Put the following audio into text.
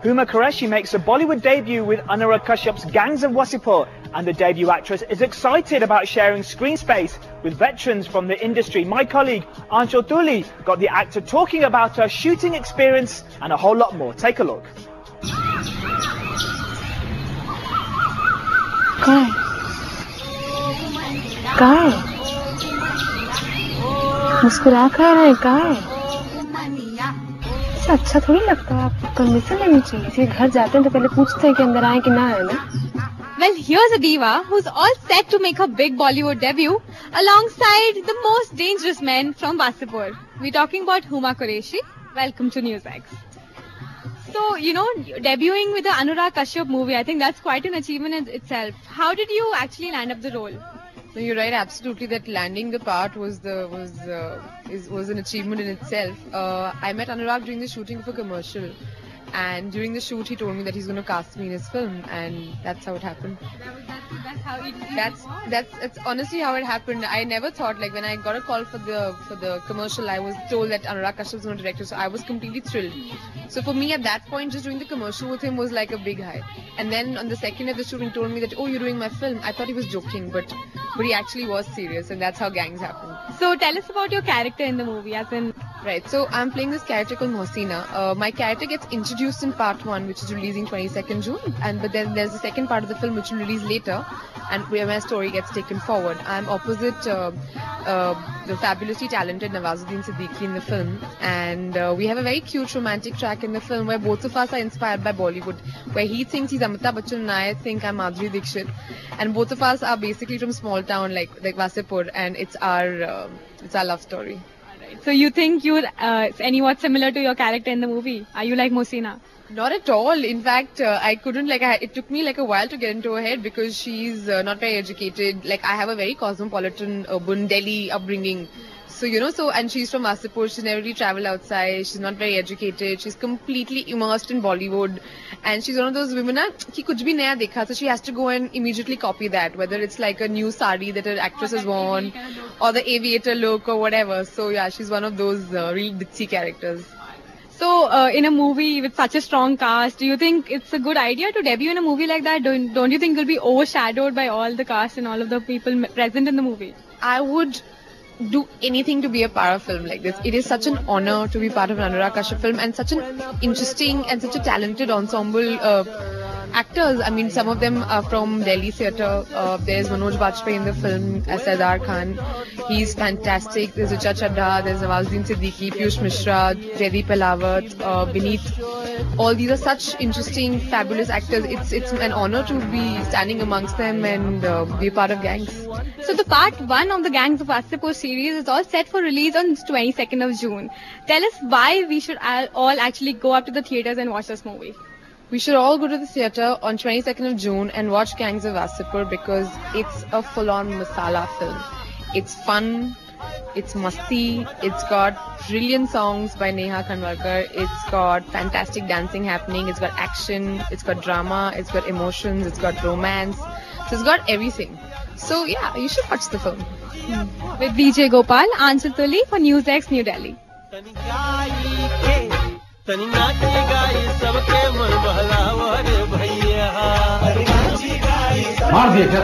Huma Qureshi makes a Bollywood debut with Anurag Kashyap's Gangs of Wasseypur, and the debut actress is excited about sharing screen space with veterans from the industry. My colleague Anshul Tuli got the actor talking about her shooting experience and a whole lot more. Take a look. काय मुस्कुरा कर रहे काय अच्छा थोड़ी लगता है। आपको परमिशन लेनी चाहिए। घर जाते हैं तो पहले पूछते हैं कि अंदर आए कि ना आए ना। Well, here's a diva who's all set to make her big Bollywood debut alongside the most dangerous men from Wasseypur. We're talking about Huma Qureshi. Welcome to NewsX. So, you know, debuting with the Anurag Kashyap movie, I think that's quite an achievement in itself. How did you actually land up the role? No, you're right, absolutely. That landing the part was an achievement in itself. I met Anurag during the shooting of a commercial, and during the shoot he told me that he's going to cast me in his film, and that's how it happened. That's how it That's honestly how it happened. I never thought, like, when I got a call for the commercial, I was told that Anurag Kashyap was going to direct it, so I was completely thrilled. So for me at that point, just doing the commercial with him was like a big high. And then on the second day of the shoot, he told me that, oh, you're doing my film. I thought he was joking, but he actually was serious, and that's how Gangs happened. So tell us about your character in the movie, as in... Right, so I'm playing this character called Mohsina. My character gets introduced in part 1, which is releasing 22nd June, but then there's the second part of the film which will release later, and where my story gets taken forward. I'm opposite the fabulously talented Nawazuddin Siddiqui in the film, and we have a very cute romantic track in the film where both of us are inspired by Bollywood, where he thinks he's Amitabh Bachchan and I think I'm Madhuri Dixit, and both of us are basically from small town like Wasseypur, and it's our love story. So you think you're anyewhat similar to your character in the movie? Are you like Mohsina? Not at all. In fact, I couldn't, it took me like a while to get into her head because she's not very educated. Like, I have a very cosmopolitan urban Delhi upbringing. So, you know, and she's from Wasseypur, she's never really traveled outside, she's not very educated, she's completely immersed in Bollywood, and she's one of those women ki kuch bhi naya dekha, so she has to go and immediately copy that, whether it's like a new sari that an actress has worn, or the aviator look or whatever. So yeah, she's one of those real ditzy characters. So, in a movie with such a strong cast, do you think it's a good idea to debut in a movie like that? Don't you think you'll be overshadowed by all the cast and all of the people present in the movie? I would do anything to be a part of a film like this. It is such an honor to be part of an Anurag Kashyap film, and such an interesting and such a talented ensemble actors. I mean, some of them are from Delhi theatre. There's Manoj Bajpayee in the film as Sardar Khan. He's fantastic. There's Richa Chadha, there's Nawazuddin Siddiqui, Piyush Mishra, Jaideep Ahlawat, Vineet. All these are such interesting, fabulous actors. It's an honor to be standing amongst them and be a part of Gangs. So the part 1 of the Gangs of Wasseypur series is all set for release on 22nd of June. Tell us why we should all actually go up to the theatres and watch this movie. We should all go to the theatre on 22nd of June and watch Gangs of Wasseypur because it's a full-on masala film. It's fun, it's masti, it's got brilliant songs by Neha Khanwalkar, it's got fantastic dancing happening, it's got action, it's got drama, it's got emotions, it's got romance, so it's got everything. So yeah, you should watch the film. With Vijay Gopal, Anshul Tuli for NewsX New Delhi. मार दिया क्या